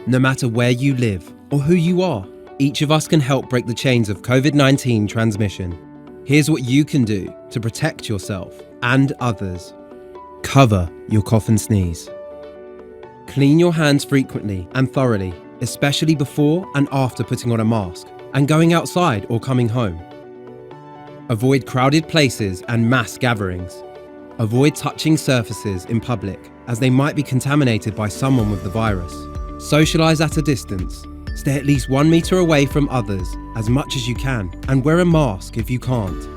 No matter where you live or who you are, each of us can help break the chains of COVID-19 transmission. Here's what you can do to protect yourself and others. Cover your cough and sneeze. Clean your hands frequently and thoroughly, especially before and after putting on a mask and going outside or coming home. Avoid crowded places and mass gatherings. Avoid touching surfaces in public as they might be contaminated by someone with the virus. Socialise at a distance. Stay at least 1 metre away from others as much as you can and wear a mask if you can't.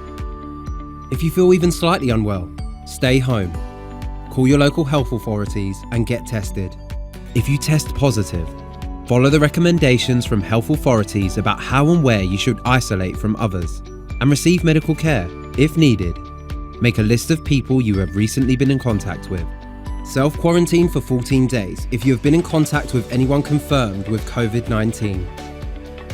If you feel even slightly unwell, stay home. Call your local health authorities and get tested. If you test positive, follow the recommendations from health authorities about how and where you should isolate from others and receive medical care if needed. Make a list of people you have recently been in contact with. Self-quarantine for 14 days if you have been in contact with anyone confirmed with COVID-19.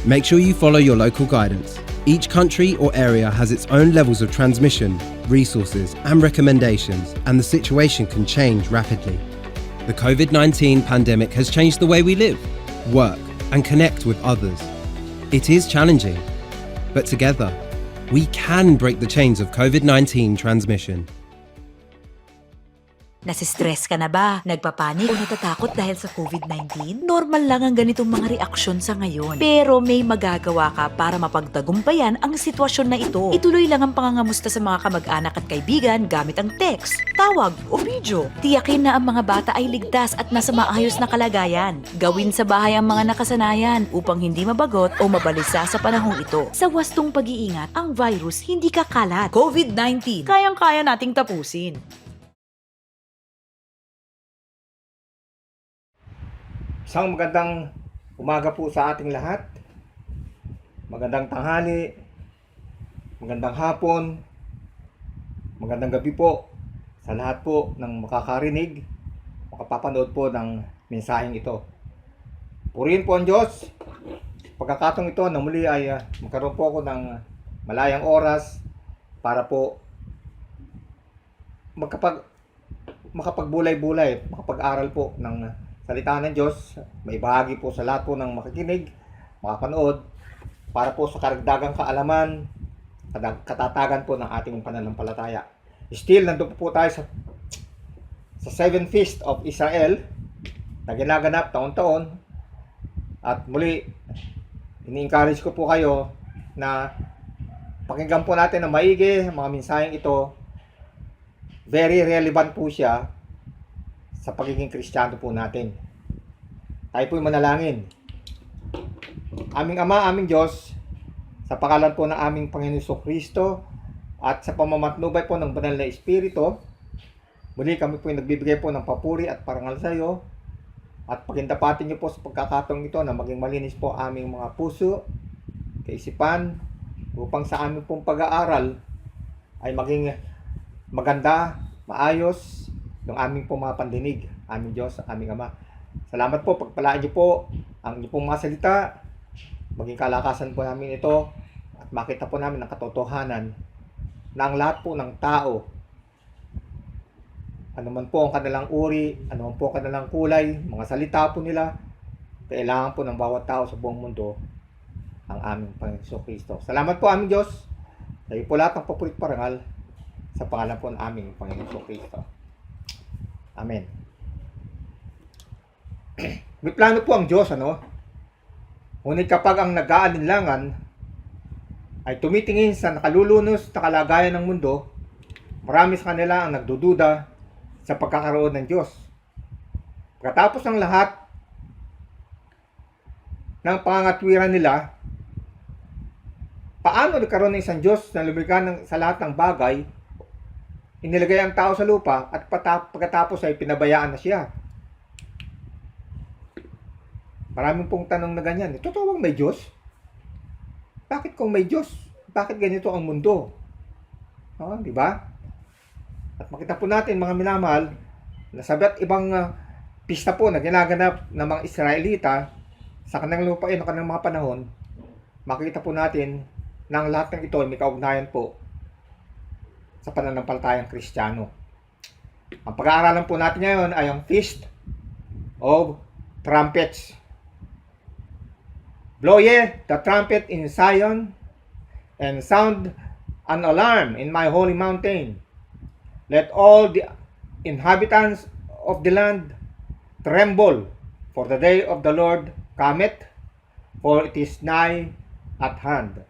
Make sure you follow your local guidance. Each country or area has its own levels of transmission, resources and recommendations, and the situation can change rapidly. The COVID-19 pandemic has changed the way we live, work and connect with others. It is challenging, but together, we can break the chains of COVID-19 transmission. Nasistress ka na ba? Nagpapanik o natatakot dahil sa COVID-19? Normal lang ang ganitong mga reaksyon sa ngayon. Pero may magagawa ka para mapagtagumpayan ang sitwasyon na ito. Ituloy lang ang pangangamusta sa mga kamag-anak at kaibigan gamit ang text, tawag o video. Tiyakin na ang mga bata ay ligtas at nasa maayos na kalagayan. Gawin sa bahay ang mga nakasanayan upang hindi mabagot o mabalisa sa panahong ito. Sa wastong pag-iingat, ang virus hindi kakalat. COVID-19, kayang-kaya nating tapusin. Isang magandang umaga po sa ating lahat. Magandang tanghali, magandang hapon, magandang gabi po sa lahat po ng makakarinig, makapapanood po ng mensaheng ito. Purihin po ang Diyos. Pagkakataong ito na muli ay magkaroon po ako ng malayang oras para po makapagbulay-bulay, makapag-aral po ng salita ng Diyos, may bahagi po sa lahat po ng makikinig, makapanood, para po sa karagdagang kaalaman, katatagan po ng ating pananampalataya. Still, nandun po tayo sa 7th Feast of Israel, na ginaganap taon-taon, at muli, ini-encourage ko po kayo na pakinggan po natin ng maigi, mga mensaheng ito, very relevant po siya sa pagiging Kristiyano po natin. Tayo po'y manalangin. Aming Ama, aming Diyos, sa pangalan po ng aming Panginoon Jesucristo at sa pamamatnubay po ng Banal na Espiritu, muli kami po'y nagbibigay po ng papuri at parangal sa iyo at pagindapatin niyo po sa pagkakataong ito na maging malinis po aming mga puso, kaisipan, upang sa aming pong pag-aaral ay maging maganda, maayos, yung aming pong mga pandinig, aming Diyos, aming Ama. Salamat po, pagpalaan niyo po ang inyong pong mga salita, maging kalakasan po namin ito, at makita po namin ang katotohanan na ang lahat po ng tao, anuman po ang kanilang uri, anuman po ang kanilang kulay, mga salita po nila, kailangan po ng bawat tao sa buong mundo ang aming Panginoon Jesucristo. Salamat po aming Diyos, sa iyo po lahat ng papurit parangal, sa pangalan po ng aming Panginoon Jesucristo. Amen. May plano po ang Diyos, ano? Ngunit kapag ang nag-aalinlangan ay tumitingin sa nakalulunos na kalagayan ng mundo, marami sa kanila ang nagdududa sa pagkakaroon ng Diyos. Pagkatapos ng lahat ng pangangatwiran nila, paano nagkaroon ng isang Diyos na lumikha sa lahat ng bagay, inilagay ang tao sa lupa at pagkatapos ay pinabayaan na siya? Maraming pong tanong na ganyan. Totoo bang may Diyos? Bakit kung may Diyos, bakit ganito ang mundo? Di ba? At makita po natin mga minamahal, na sa iba't ibang pista po na ginaganap ng mga Israelita sa kanilang lupain o kanilang mga panahon, makita po natin na ang lahat ng ito ay may kaugnayan po sa pananampalatayang Kristiyano. Ang pag-aaralan po natin ngayon ay ang Feast of Trumpets. Blow ye the trumpet in Zion, and sound an alarm in my holy mountain. Let all the inhabitants of the land tremble, for the day of the Lord cometh, for it is nigh at hand.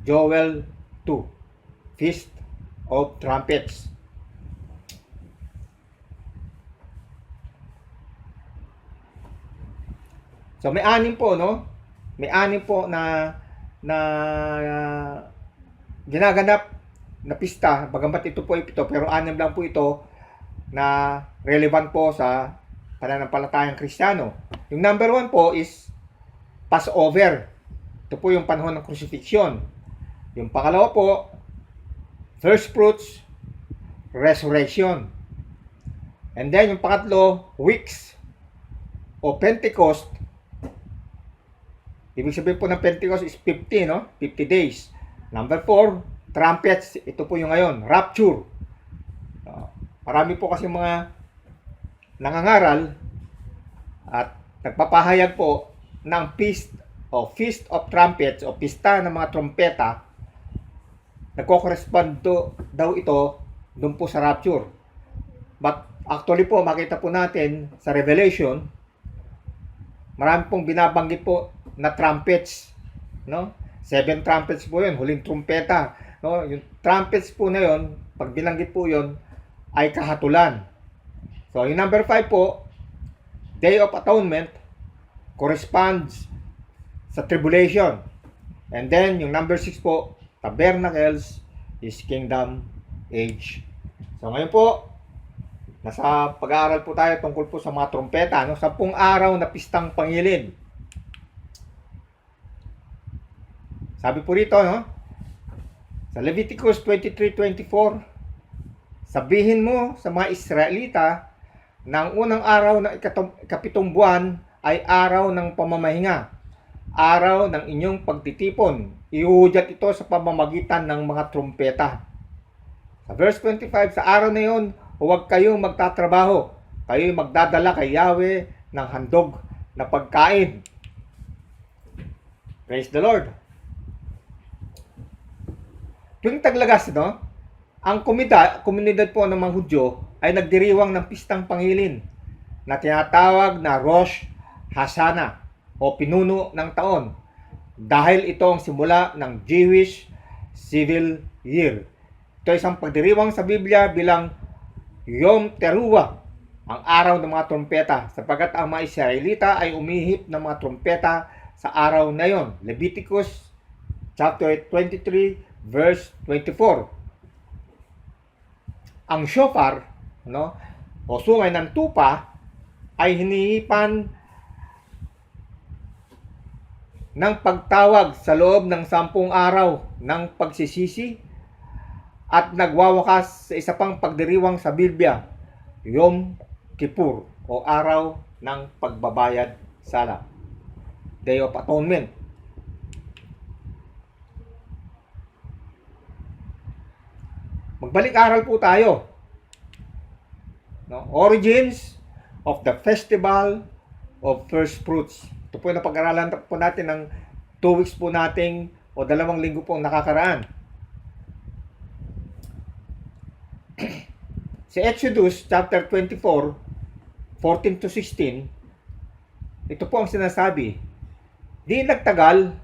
Joel 2, Feast of Trumpets. So may anim po, no? May anim po na ginaganap na pista, bagamat ito po ay 7, pero 6 lang po ito na relevant po sa pananampalatayang Kristiyano. Yung number 1 po is Passover. Ito po yung panahon ng crucifixion. Yung pangalawa po, first fruits, resurrection. And then yung pangatlo, weeks o Pentecost. Ibig sabihin po ng Pentecost is 50, no? 50 days. Number 4, trumpets. Ito po yung ngayon, rapture. Marami po kasi mga nangangaral at nagpapahayag po ng Feast of Trumpets o pista ng mga trompeta. Nagko-correspond daw ito doon po sa rapture. But actually po, makita po natin sa Revelation, marami pong binabanggit po na trumpets, no? 7 trumpets po 'yun, huling trumpeta, no? Yung trumpets po na 'yon, pag binanggit po 'yon, ay kahatulan. So, yung number 5 po, Day of Atonement, corresponds sa tribulation. And then, yung number 6 po, Tabernacles, is Kingdom Age. So, ngayon po, nasa pag-aaral po tayo tungkol po sa mga trompeta, no? 10 araw na pistang pangilin. Sabi po rito, no? Sa Leviticus 23:24, sabihin mo sa mga Israelita na ang unang araw ng ikapitong buwan ay araw ng pamamahinga, araw ng inyong pagtitipon. Ihuhudyat ito sa pamamagitan ng mga trompeta. Sa verse 25, sa araw na iyon, huwag kayong magtatrabaho. Kayo'y magdadala kay Yahweh ng handog na pagkain. Praise the Lord. Tuwing taglagas, no? Ang komunidad po ng mga Hudyo ay nagdiriwang ng pistang pangilin na tinatawag na Rosh Hashanah o pinuno ng taon, dahil ito ang simula ng Jewish Civil Year. Ito ay isang pagdiriwang sa Biblia bilang Yom Teruah, ang araw ng mga trompeta, sapagkat ang mga Israelita ay umihip ng mga trompeta sa araw na yon. Leviticus chapter 23 verse 24. Ang shofar, no, o sungay ng tupa, ay hinihipan ng pagtawag sa loob ng 10 araw ng pagsisisi at nagwawakas sa isa pang pagdiriwang sa Biblia, Yom Kippur o araw ng pagbabayad sala, Day of Atonement. Magbalik-aral po tayo. No? Origins of the Festival of First Fruits. Ito po yung napag-aralan po natin ng 2 weeks po nating o 2 linggo po nakakaraan. Si Exodus chapter 24, 14 to 16, ito po ang sinasabi. Di nagtagal,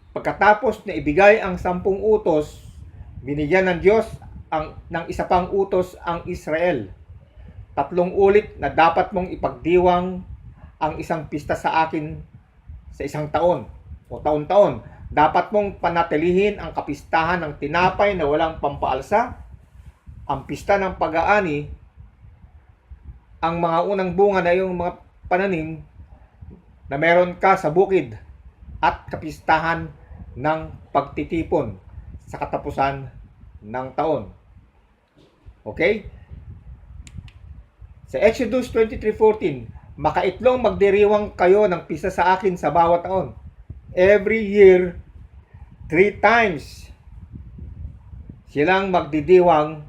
pagkatapos na ibigay ang 10 utos, binigyan ng Diyos ng isa pang utos ang Israel. 3 ulit na dapat mong ipagdiwang ang isang pista sa akin sa isang taon o taon-taon. Dapat mong panatilihin ang kapistahan ng tinapay na walang pampaalsa, ang pista ng pag-aani, ang mga unang bunga na yung mga pananim na meron ka sa bukid, at kapistahan ng pagtitipon sa katapusan ng taon. Okay? Sa Exodus 23:14, makaitlong magdiriwang kayo ng pista sa akin sa bawat taon. Every year, 3 times silang magdidiwang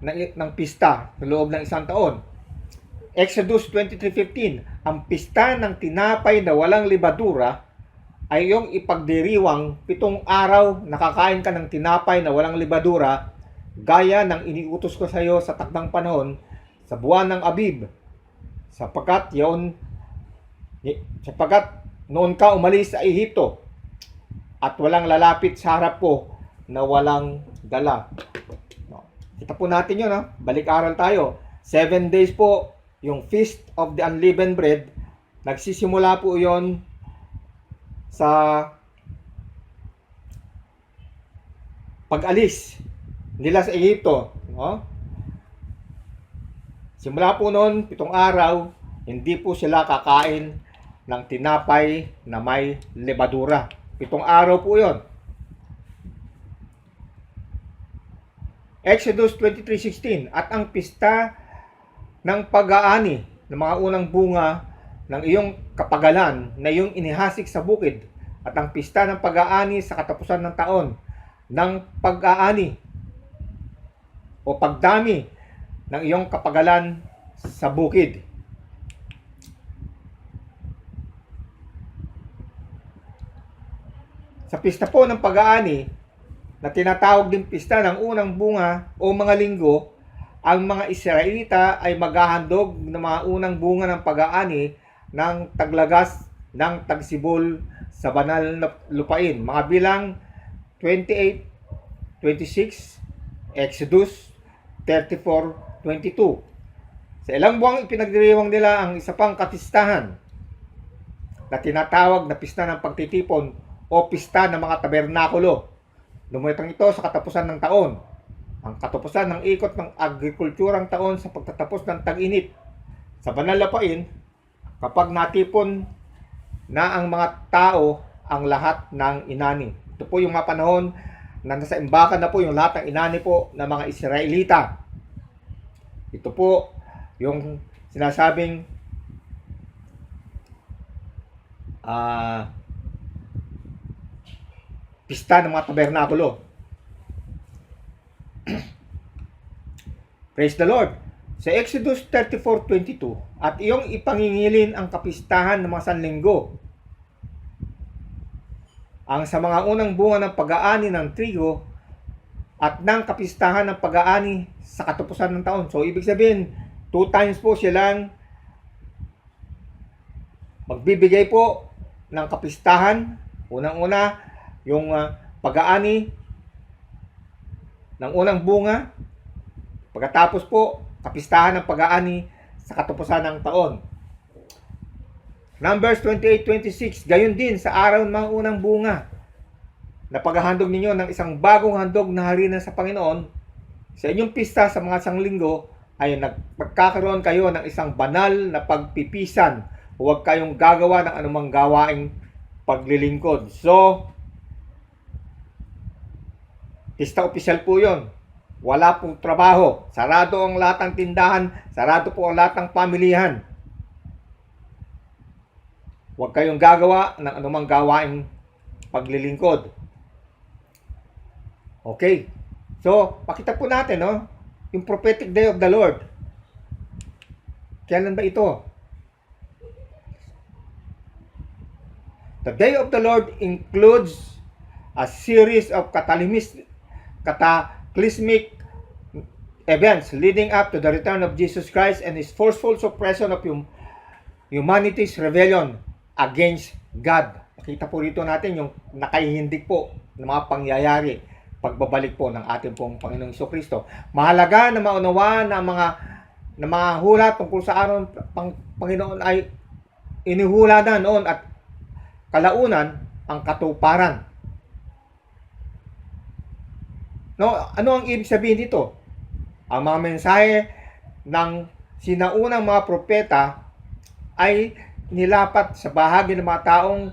ng pista sa loob ng isang taon. Exodus 23:15, ang pista ng tinapay na walang libadura ay yung ipagdiriwang 7 araw nakakain ka ng tinapay na walang libadura, gaya ng iniutos ko sa iyo sa takdang panahon sa buwan ng Abib, sapagkat noon ka umalis sa Ehipto at walang lalapit sa harap ko na walang dala. Kita po natin yun, ha? Balik-aral tayo. 7 days po yung Feast of the Unleavened Bread. Nagsisimula po yon sa pag-alis nila sa Ehipto. No? Simula po noon, 7 araw, hindi po sila kakain ng tinapay na may lebadura. 7 araw po yon. Exodus 23:16, at ang pista ng pag-aani ng mga unang bunga ng iyong kapagalan na iyong inihasik sa bukid, at ang pista ng pag-aani sa katapusan ng taon ng pag-aani o pagdami ng iyong kapagalan sa bukid. Sa pista po ng pag-aani, na tinatawag din pista ng unang bunga o mga linggo, ang mga Israelita ay maghahandog ng mga unang bunga ng pag-aani ng taglagas ng tagsibol sa banal na lupain. Mga bilang 28, 26, Exodus 34, 22. Sa ilang buwang ipinagdiriwang nila ang isa pang kapistahan na tinatawag na pista ng pagtitipon o pista ng mga tabernakulo. Lumitang ito sa katapusan ng taon. Ang katapusan ng ikot ng agrikulturang taon sa pagtatapos ng tag-init. Sa banal na lupain, kapag natipon na ang mga tao ang lahat ng inani. Ito po yung mga panahon na nasa imbakan na po yung lahat ng inani po ng mga Israelita. Ito po yung sinasabing pista ng mga tabernakulo. Praise the Lord. Sa Exodus 34:22, at iyong ipangingilin ang kapistahan ng mga sanlinggo, ang sa mga unang bunga ng pag-aani ng trigo, at ng kapistahan ng pag-aani sa katapusan ng taon. So, ibig sabihin, 2 times po silang magbibigay po ng kapistahan. Unang-una, yung pag-aani ng unang bunga. Pagkatapos po, kapistahan ng pag-aani sa katapusan ng taon. Numbers 28:26, gayon din sa araw ng mga unang bunga na paghahandog ninyo ng isang bagong handog na harina sa Panginoon. Sa inyong pista sa mga sanglinggo ay magkakaroon kayo ng isang banal na pagpipisan. Huwag kayong gagawa ng anumang gawaing paglilingkod. So, pista opisyal po yun. Wala pong trabaho. Sarado ang lahat ng tindahan. Sarado po ang lahat ng pamilihan. Huwag kayong gagawa ng anumang gawaing paglilingkod. Okay. So, pakita po natin, no? Yung prophetic day of the Lord. Kailan ba ito? The day of the Lord includes a series of cataclysmic events leading up to the return of Jesus Christ and His forceful suppression of humanity's rebellion against God. Nakita po rito natin yung nakahihindik po ng mga pangyayari pagbabalik po ng ating pong Panginoong Jesucristo. Mahalaga na maunawaan na mga hula tungkol sa araw ng Panginoon ay inihula na noon at kalaunan ang katuparan. No, ano ang ibig sabihin dito? Ang mga mensahe ng sinaunang mga propeta ay nilapat sa bahagi ng mga taong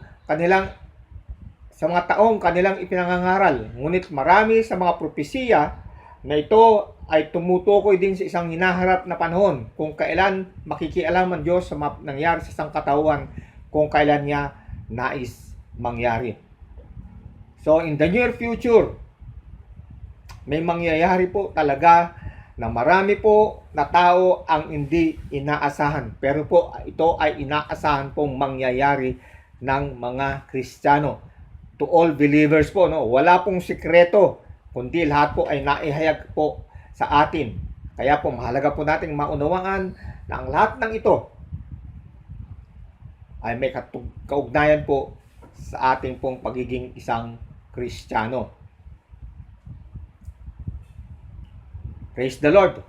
kanilang ipinangangaral. Ngunit marami sa mga propesiya na ito ay tumutukoy din sa isang hinaharap na panahon kung kailan makikialam ang Diyos sa mga nangyari sa sangkatauhan, kung kailan niya nais mangyari. So in the near future, may mangyayari po talaga na marami po na tao ang hindi inaasahan. Pero po ito ay inaasahan pong mangyayari ng mga Kristiyano. To all believers po, no? Wala pong sikreto, kundi lahat po ay naihayag po sa atin. Kaya po mahalaga po nating maunawaan na ang lahat ng ito ay may kaugnayan po sa ating pong pagiging isang Kristiyano. Praise the Lord!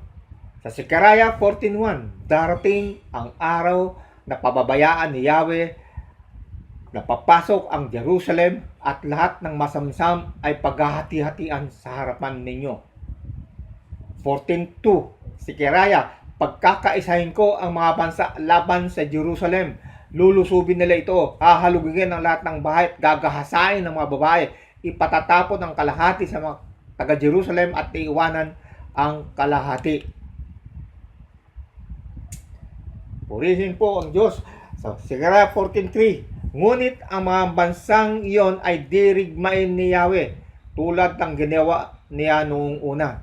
Sa Zechariah 14:1, darating ang araw na pababayaan ni Yahweh, na papasok ang Jerusalem at lahat ng masamsam ay paghahati-hatian sa harapan ninyo. 14:2, Zechariah, pagkakaisahin ko ang mga bansa laban sa Jerusalem. Lulusubin nila ito, hahalugugin ang lahat ng bahay at gagahasain ng mga babae. Ipatatapon ang kalahati sa mga taga-Jerusalem at iiwanan ang kalahati. Purihin po ang Diyos. So, Zechariah 14:3, ngunit ang mga bansang iyon ay dirigmain ni Yahweh tulad ng ginawa niya noong una.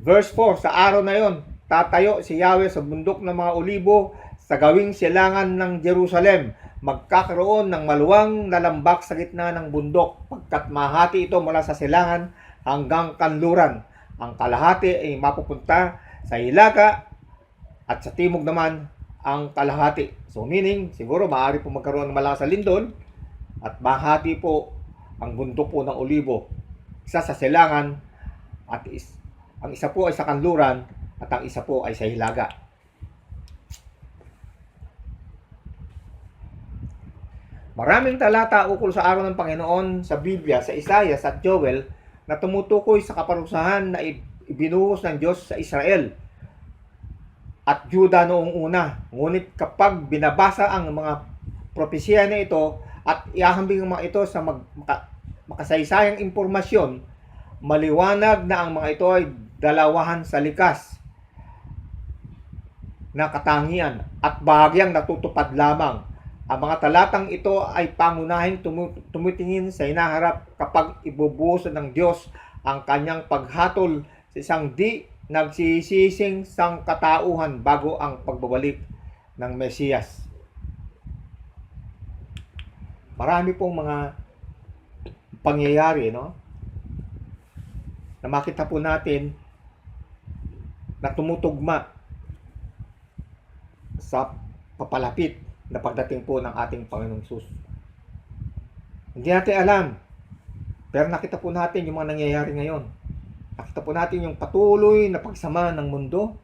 Verse 4, sa araw na iyon, tatayo si Yahweh sa bundok ng mga olibo sa gawing silangan ng Jerusalem. Magkakaroon ng maluwang na lambak sa gitna ng bundok, pagkat mahati ito mula sa silangan hanggang kanluran. Ang kalahati ay mapupunta sa hilaga at sa timog naman ang kalahati. So meaning, siguro maaari po magkaroon ng malakas na lindol at mahati po ang bundok po ng olibo. Isa sa silangan at ang isa po ay sa kanluran at ang isa po ay sa hilaga. Maraming talata ukol sa araw ng Panginoon sa Biblia, sa Isaiah at Joel na tumutukoy sa kaparusahan na ibinuhos ng Diyos sa Israel at Juda noong una. Ngunit kapag binabasa ang mga propesya na ito at ihahambing ang mga ito sa makasaysayang impormasyon, maliwanag na ang mga ito ay dalawahan sa likas na katangian at bahagyang natutupad lamang. Ang mga talatang ito ay pangunahing tumitingin sa hinaharap kapag ibubuhos ng Diyos ang kanyang paghatol sa isang di nagsisising sangkatauhan bago ang pagbabalik ng Mesiyas. Marami pong mga pangyayari, no? Na makita po natin na tumutugma sa papalapit na pagdating po ng ating Panginoong Hesus. Hindi natin alam, pero nakita po natin yung mga nangyayari ngayon. Nakita po natin yung patuloy na pagsama ng mundo,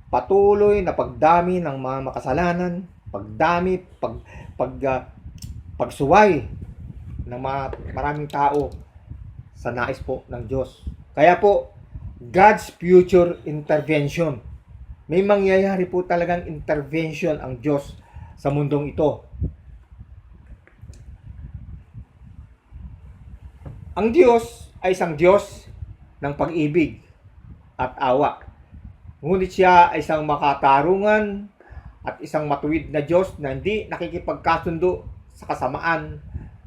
patuloy na pagdami ng mga makasalanan, pagsuway ng maraming tao sa nais po ng Diyos. Kaya po, God's future intervention. May mangyayari po talagang intervention ang Diyos sa mundong ito. Ang Diyos ay isang Diyos ng pag-ibig at awa. Ngunit siya ay isang makatarungan at isang matuwid na Diyos na hindi nakikipagkasundo sa kasamaan.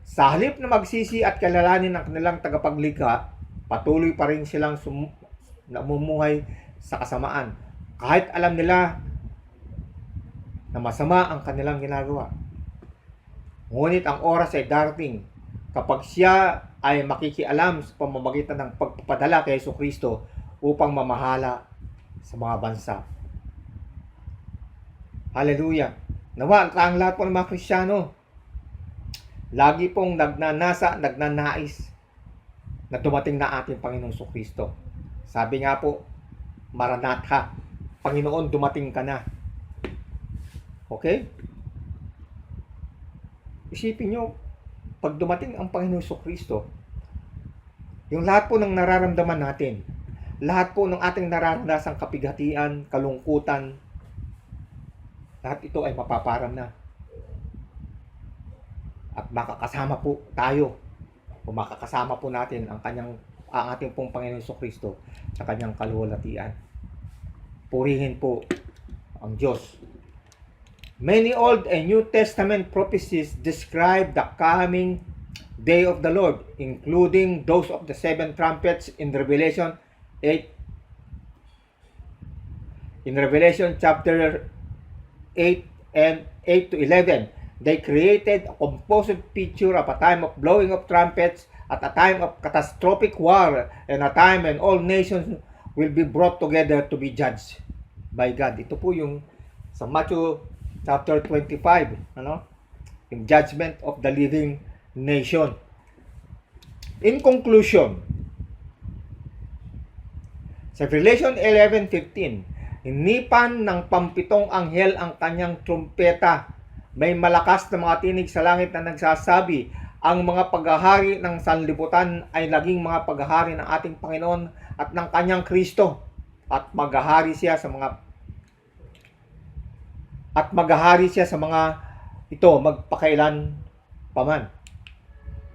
Sa halip na magsisi at kilalanin ng kanilang tagapaglikha, patuloy pa rin silang namumuhay sa kasamaan. Kahit alam nila na masama ang kanilang ginagawa. Ngunit ang oras ay darating kapag siya ay makikialam sa pamamagitan ng pagpapadala kay Jesucristo upang mamahala sa mga bansa. Hallelujah! Nawa ang lahat po ng mga Kristiyano lagi pong nagnanais na dumating na ating Panginoong Jesucristo. Sabi nga po, Maranatha, Panginoon, dumating ka na. Okay? Isipin nyo, pag dumating ang Panginoon Jesucristo, yung lahat po ng nararamdaman natin, lahat po ng ating nararanasang kapighatian, kalungkutan, lahat ito ay mapaparam na. At makakasama po tayo, o makakasama po natin ang ating pong Panginoon Jesucristo sa kanyang kaluwalhatian. Purihin po ang Diyos. Many Old and New Testament prophecies describe the coming day of the Lord, including those of the seven trumpets in Revelation 8 In Revelation chapter 8 and 8 to 11, they created a composite picture of a time of blowing of trumpets, at a time of catastrophic war, and a time when all nations will be brought together to be judged by God. Ito po yung sa Matthew chapter 25, yung judgment of the living nation. In conclusion, sa Revelation 11:15, hinipan ng pampitong anghel ang kanyang trumpeta. May malakas na mga tinig sa langit na nagsasabi, ang mga paghahari ng sanlibutan ay naging mga paghahari ng ating Panginoon at ng kanyang Kristo. At maghahari siya sa mga ito magpakailan paman.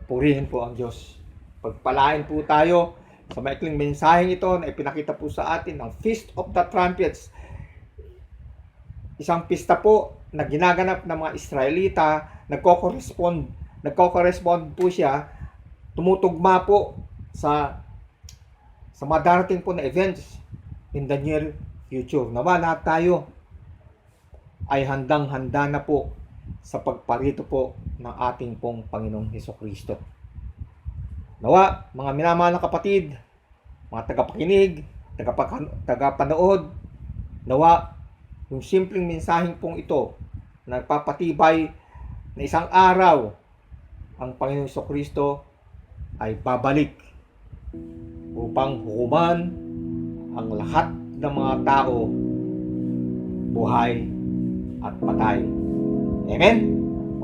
Purihin po ang Diyos. Pagpalain po tayo sa maikling mensaheng ito na ipinakita po sa atin ng Feast of the Trumpets. Isang pista po na ginaganap ng mga Israelita, nagko-correspond po siya, tumutugma po sa madarating po na events in the near future. Nawa lahat tayo ay handang-handa na po sa pagparito po ng ating pong Panginoong Hesukristo. Nawa, mga minamahal na kapatid, mga tagapakinig, tagapanood, nawa, yung simpleng mensaheng pong ito, nagpapatibay na isang araw, ang Panginoong Hesukristo ay babalik upang hukuman ang lahat ng mga tao, buhay at patay. Amen?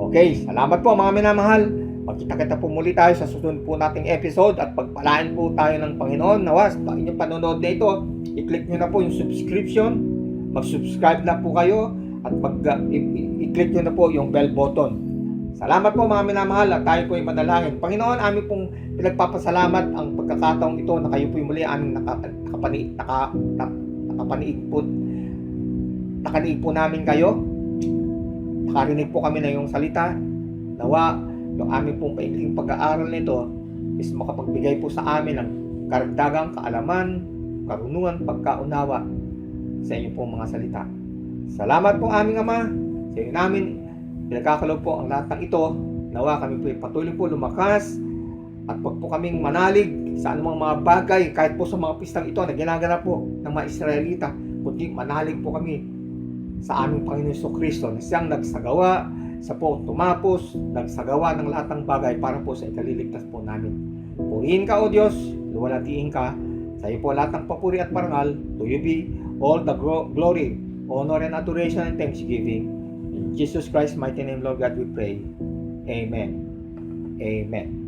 Okay, salamat po mga minamahal. Magkita-kita po muli tayo sa susunod po nating episode at pagpalain po tayo ng Panginoon. Nawas, inyong panonood na ito, i-click nyo na po yung subscription, mag-subscribe na po kayo at i-click nyo na po yung bell button. Salamat po mga minamahal at tayo po ay manalangin. Panginoon, amin pong pinagpapasalamat ang pagkakataong ito na kayo po yung muli aming nakaniig po namin kayo. Nakarinig po kami na yung salita. Nawa, yung aming pong paikling pag-aaral nito is makapagbigay po sa amin ng karagdagang kaalaman, karunungan, pagkaunawa sa inyong pong mga salita. Salamat po aming Ama. Sa inyo namin pinagkakalob po ang lahat ng ito. Nawa kami po patuloy po lumakas at wag po kaming manalig sa anumang mga bagay kahit po sa mga pistang ito na ginaganap po ng mga Israelita, kundi manalig po kami sa aming Panginoon Hesukristo na siyang nagsagawa sa po tumapos, nagsagawa ng lahat ng bagay para po sa ikaliligtas po namin. Purihin ka o Diyos, luwalhatiin ka, sa iyo po lahat ng papuri at parangal, to you be all the glory, honor and adoration and thanksgiving. In Jesus Christ's mighty name, Lord God, we pray. Amen. Amen.